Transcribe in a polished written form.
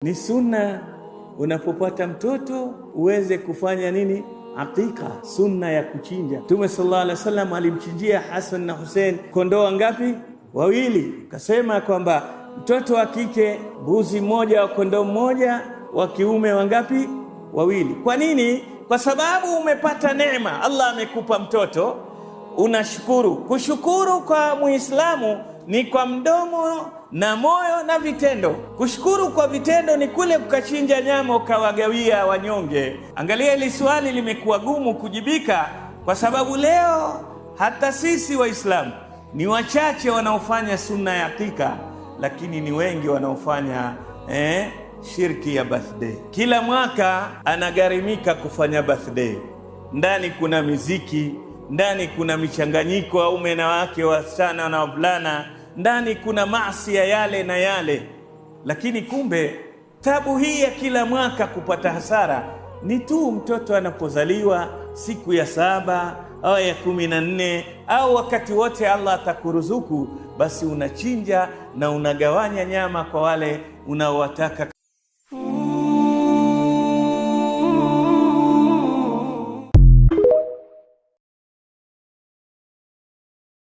Ni sunna unapopata mtoto uweze kufanya nini? Aqiqa, sunna ya kuchinja. Mtume sallallahu alaihi wasallam alimchinjia Hassan na Hussein kondoo ngapi? Wawili. Kasema kwamba mtoto wa kike mbuzi mmoja wa kondoo mmoja, wa kiume wangapi? Wawili. Kwa nini? Kwa sababu umepata neema, Allah amekupa mtoto, unashukuru. Kushukuru kwa Muislamu ni kwa mdomo na moyo na vitendo. Kushukuru kwa vitendo ni kule kukachinja nyama ukawagawia wanyonge. Angalia, hili swali limekuwa gumu kujibika, kwa sababu leo hata sisi Waislamu ni wachache wanaofanya sunna ya hakika, lakini ni wengi wanaofanya shirki ya birthday. Kila mwaka anagharimika kufanya birthday. Ndani kuna miziki, ndani kuna michanganyiko aume na wake, wasichana na wavulana, ndani kuna maasi ya yale na yale. Lakini kumbe tabu hii ya kila mwaka kupata hasara ni tu mtoto anapozaliwa siku ya 7 au ya 14 au wakati wote Allah atakuruzuku, basi unachinja na unagawanya nyama kwa wale unaowataka.